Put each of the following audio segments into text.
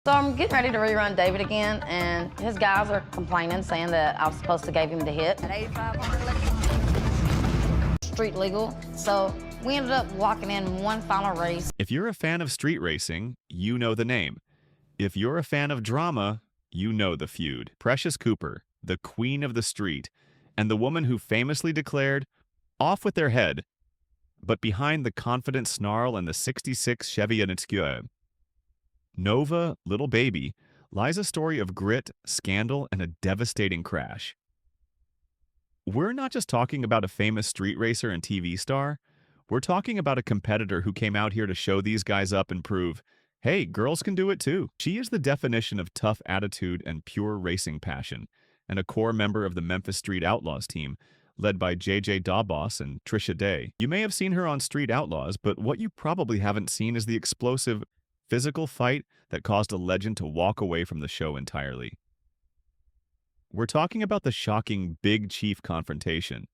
So I'm getting ready to rerun David again, and his guys are complaining, saying that I was supposed to give him the hit at 8,500. Street legal. So we ended up walking in one final race. If you're a fan of street racing, you know the name. If you're a fan of drama, you know the feud. Precious Cooper, the queen of the street, and the woman who famously declared, "Off with their head," but behind the confident snarl and the '66 Chevy Inexcue. Nova, Little Baby, lies a story of grit, scandal, and a devastating crash. We're not just talking about a famous street racer and TV star. We're talking about a competitor who came out here to show these guys up and prove, hey, girls can do it too. She is the definition of tough attitude and pure racing passion, and a core member of the Memphis Street Outlaws team, led by JJ Dawboss and Trisha Day. You may have seen her on Street Outlaws, but what you probably haven't seen is the explosive, physical fight that caused a legend to walk away from the show entirely. We're talking about the shocking Big Chief confrontation.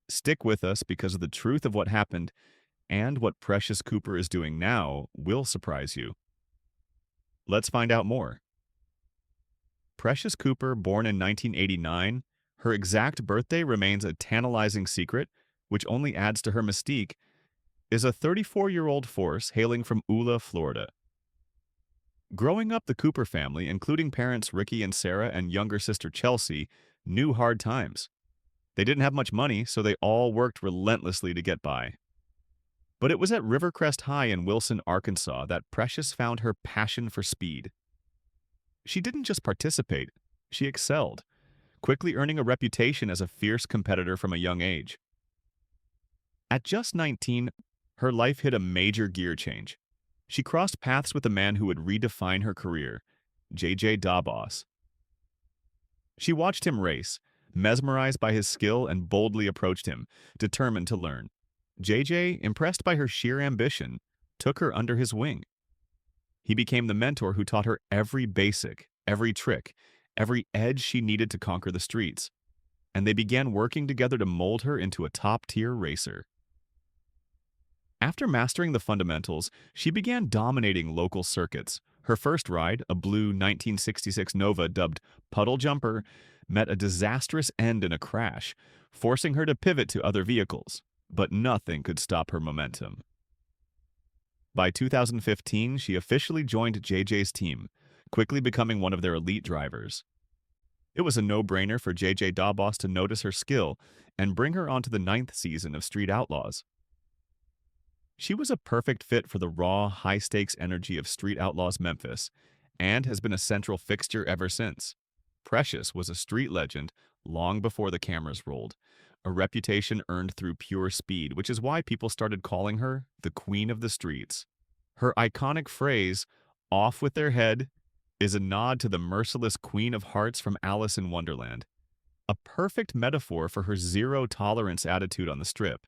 Stick with us because the truth of what happened and what Precious Cooper is doing now will surprise you. Let's find out more. Precious Cooper, born in 1989, her exact birthday remains a tantalizing secret, which only adds to her mystique, is a 34-year-old force hailing from Ula, Florida. Growing up, the Cooper family, including parents Ricky and Sarah and younger sister Chelsea, knew hard times. They didn't have much money, so they all worked relentlessly to get by. But it was at Rivercrest High in Wilson, Arkansas, that Precious found her passion for speed. She didn't just participate, she excelled, quickly earning a reputation as a fierce competitor from a young age. At just 19, her life hit a major gear change. She crossed paths with a man who would redefine her career, JJ Dawboss. She watched him race, mesmerized by his skill, and boldly approached him, determined to learn. JJ, impressed by her sheer ambition, took her under his wing. He became the mentor who taught her every basic, every trick, every edge she needed to conquer the streets, and they began working together to mold her into a top-tier racer. After mastering the fundamentals, she began dominating local circuits. Her first ride, a blue 1966 Nova dubbed Puddle Jumper, met a disastrous end in a crash, forcing her to pivot to other vehicles. But nothing could stop her momentum. By 2015, she officially joined JJ's team, quickly becoming one of their elite drivers. It was a no-brainer for JJ Dawboss to notice her skill and bring her onto the 9th season of Street Outlaws. She was a perfect fit for the raw, high-stakes energy of Street Outlaws Memphis, and has been a central fixture ever since. Precious was a street legend long before the cameras rolled, a reputation earned through pure speed, which is why people started calling her the Queen of the Streets. Her iconic phrase, "off with their head," is a nod to the merciless Queen of Hearts from Alice in Wonderland, a perfect metaphor for her zero-tolerance attitude on the strip.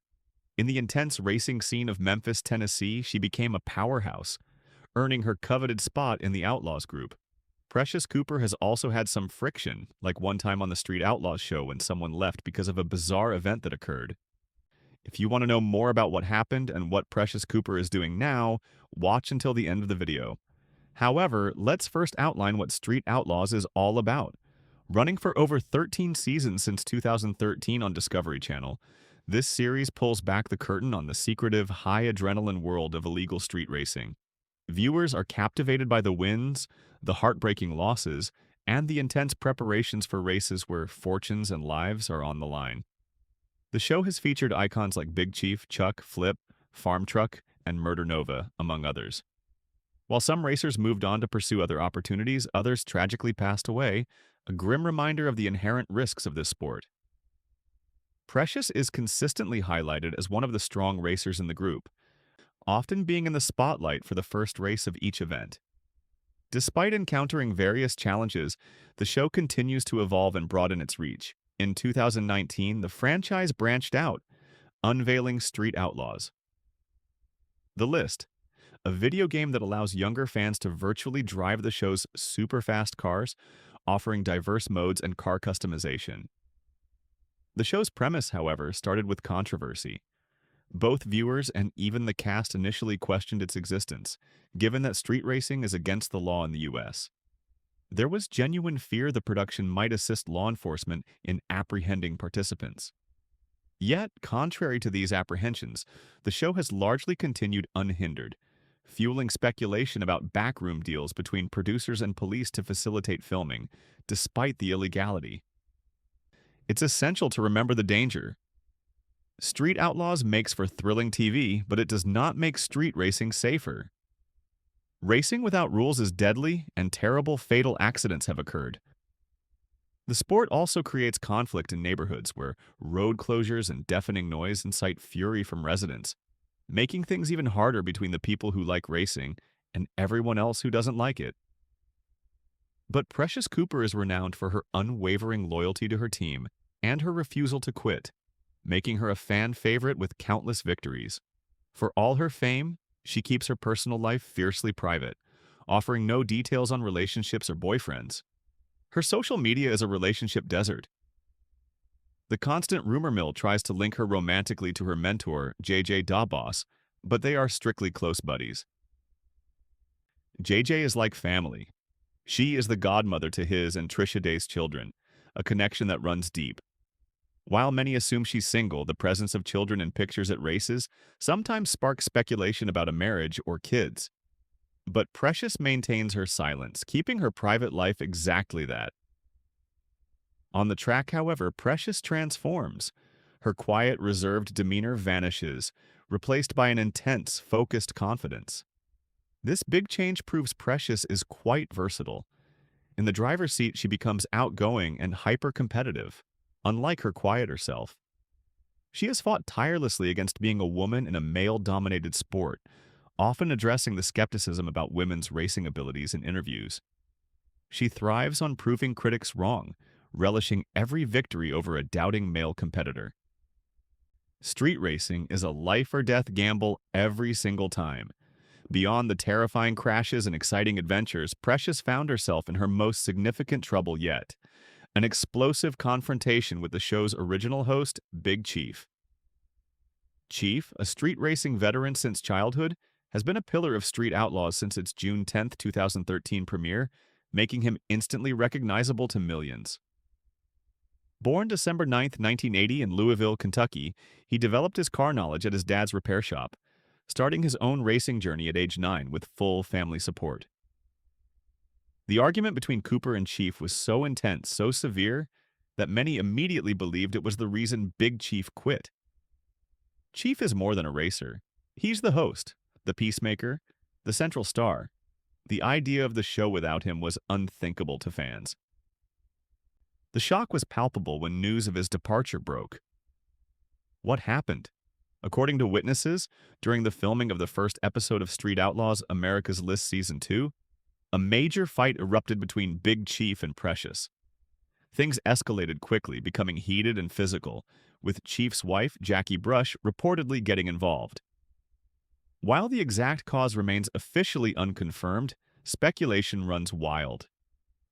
In the intense racing scene of Memphis, Tennessee, she became a powerhouse, earning her coveted spot in the Outlaws group. Precious Cooper has also had some friction, like one time on the Street Outlaws show when someone left because of a bizarre event that occurred. If you want to know more about what happened and what Precious Cooper is doing now, watch until the end of the video. However, let's first outline what Street Outlaws is all about. Running for over 13 seasons since 2013 on Discovery Channel, this series pulls back the curtain on the secretive, high-adrenaline world of illegal street racing. Viewers are captivated by the wins, the heartbreaking losses, and the intense preparations for races where fortunes and lives are on the line. The show has featured icons like Big Chief, Chuck, Flip, Farm Truck, and Murder Nova, among others. While some racers moved on to pursue other opportunities, others tragically passed away, a grim reminder of the inherent risks of this sport. Precious is consistently highlighted as one of the strong racers in the group, often being in the spotlight for the first race of each event. Despite encountering various challenges, the show continues to evolve and broaden its reach. In 2019, the franchise branched out, unveiling Street Outlaws. The List, a video game that allows younger fans to virtually drive the show's super-fast cars, offering diverse modes and car customization. The show's premise, however, started with controversy. Both viewers and even the cast initially questioned its existence, given that street racing is against the law in the U.S. There was genuine fear the production might assist law enforcement in apprehending participants. Yet, contrary to these apprehensions, the show has largely continued unhindered, fueling speculation about backroom deals between producers and police to facilitate filming, despite the illegality. It's essential to remember the danger. Street Outlaws makes for thrilling TV, but it does not make street racing safer. Racing without rules is deadly, and terrible fatal accidents have occurred. The sport also creates conflict in neighborhoods where road closures and deafening noise incite fury from residents, making things even harder between the people who like racing and everyone else who doesn't like it. But Precious Cooper is renowned for her unwavering loyalty to her team and her refusal to quit, making her a fan favorite with countless victories. For all her fame, she keeps her personal life fiercely private, offering no details on relationships or boyfriends. Her social media is a relationship desert. The constant rumor mill tries to link her romantically to her mentor, JJ Dawboss, but they are strictly close buddies. JJ is like family. She is the godmother to his and Trisha Day's children, a connection that runs deep. While many assume she's single, the presence of children in pictures at races sometimes sparks speculation about a marriage or kids. But Precious maintains her silence, keeping her private life exactly that. On the track, however, Precious transforms. Her quiet, reserved demeanor vanishes, replaced by an intense, focused confidence. This big change proves Precious is quite versatile. In the driver's seat, she becomes outgoing and hyper-competitive, unlike her quieter self. She has fought tirelessly against being a woman in a male-dominated sport, often addressing the skepticism about women's racing abilities in interviews. She thrives on proving critics wrong, relishing every victory over a doubting male competitor. Street racing is a life-or-death gamble every single time. Beyond the terrifying crashes and exciting adventures, Precious found herself in her most significant trouble yet: an explosive confrontation with the show's original host, Big Chief. Chief, a street racing veteran since childhood, has been a pillar of Street Outlaws since its June 10, 2013 premiere, making him instantly recognizable to millions. Born December 9, 1980 in Louisville, Kentucky, he developed his car knowledge at his dad's repair shop, starting his own racing journey at age 9 with full family support. The argument between Cooper and Chief was so intense, so severe, that many immediately believed it was the reason Big Chief quit. Chief is more than a racer. He's the host, the peacemaker, the central star. The idea of the show without him was unthinkable to fans. The shock was palpable when news of his departure broke. What happened? According to witnesses, during the filming of the first episode of Street Outlaws America's List Season 2, a major fight erupted between Big Chief and Precious. Things escalated quickly, becoming heated and physical, with Chief's wife, Jackie Brush, reportedly getting involved. While the exact cause remains officially unconfirmed, speculation runs wild.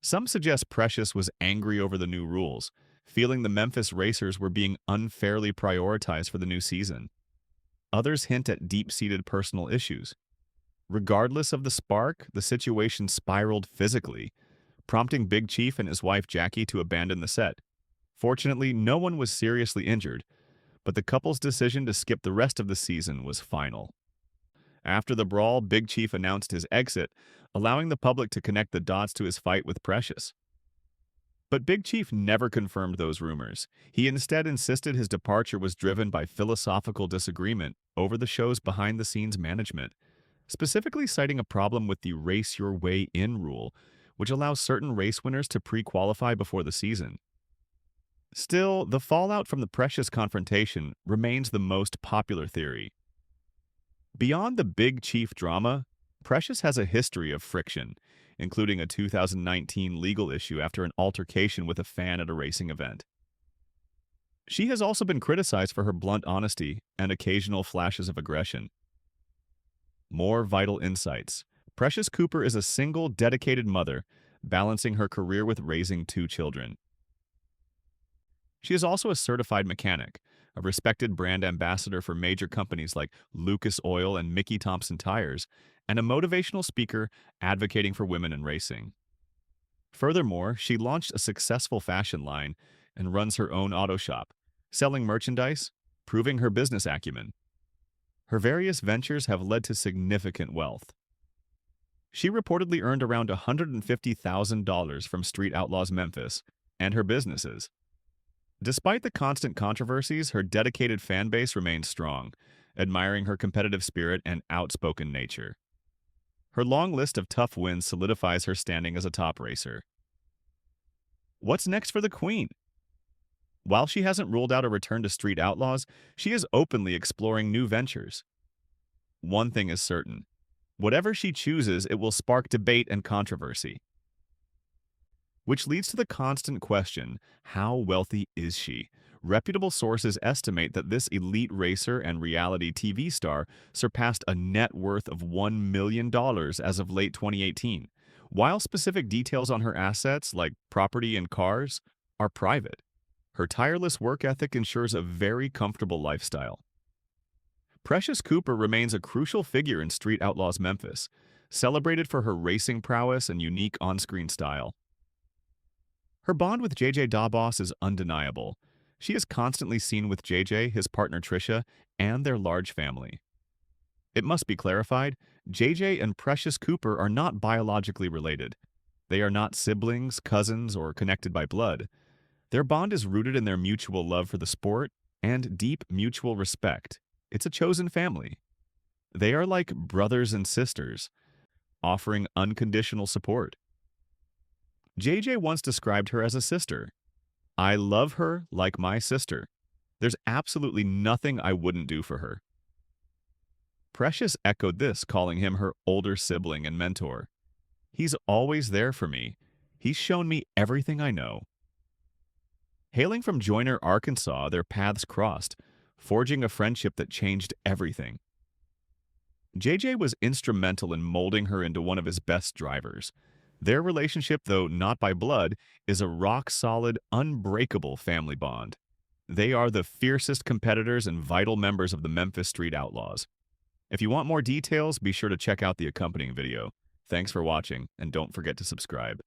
Some suggest Precious was angry over the new rules, feeling the Memphis racers were being unfairly prioritized for the new season. Others hint at deep-seated personal issues. Regardless of the spark, the situation spiraled physically, prompting Big Chief and his wife Jackie to abandon the set. Fortunately, no one was seriously injured, but the couple's decision to skip the rest of the season was final. After the brawl, Big Chief announced his exit, allowing the public to connect the dots to his fight with Precious. But Big Chief never confirmed those rumors. He instead insisted his departure was driven by philosophical disagreement over the show's behind-the-scenes management, specifically citing a problem with the Race Your Way In rule, which allows certain race winners to pre-qualify before the season. Still, the fallout from the Precious confrontation remains the most popular theory. Beyond the Big Chief drama, Precious has a history of friction, including a 2019 legal issue after an altercation with a fan at a racing event. She has also been criticized for her blunt honesty and occasional flashes of aggression. More vital insights. Precious Cooper is a single, dedicated mother, balancing her career with raising 2 children. She is also a certified mechanic, a respected brand ambassador for major companies like Lucas Oil and Mickey Thompson Tires, and a motivational speaker advocating for women in racing. Furthermore, she launched a successful fashion line and runs her own auto shop, selling merchandise, proving her business acumen. Her various ventures have led to significant wealth. She reportedly earned around $150,000 from Street Outlaws Memphis and her businesses. Despite the constant controversies, her dedicated fan base remains strong, admiring her competitive spirit and outspoken nature. Her long list of tough wins solidifies her standing as a top racer. What's next for the Queen? While she hasn't ruled out a return to Street Outlaws, she is openly exploring new ventures. One thing is certain. Whatever she chooses, it will spark debate and controversy. Which leads to the constant question, how wealthy is she? Reputable sources estimate that this elite racer and reality TV star surpassed a net worth of $1 million as of late 2018, while specific details on her assets, like property and cars, are private. Her tireless work ethic ensures a very comfortable lifestyle. Precious Cooper remains a crucial figure in Street Outlaws Memphis, celebrated for her racing prowess and unique on-screen style. Her bond with JJ Dabos is undeniable. She is constantly seen with JJ, his partner Trisha, and their large family. It must be clarified, JJ and Precious Cooper are not biologically related. They are not siblings, cousins, or connected by blood. Their bond is rooted in their mutual love for the sport and deep mutual respect. It's a chosen family. They are like brothers and sisters, offering unconditional support. JJ once described her as a sister. I love her like my sister. There's absolutely nothing I wouldn't do for her. Precious echoed this, calling him her older sibling and mentor. He's always there for me. He's shown me everything I know. Hailing from Joyner, Arkansas, their paths crossed, forging a friendship that changed everything. JJ was instrumental in molding her into one of his best drivers. Their relationship, though not by blood, is a rock-solid, unbreakable family bond. They are the fiercest competitors and vital members of the Memphis Street Outlaws. If you want more details, be sure to check out the accompanying video. Thanks for watching, and don't forget to subscribe.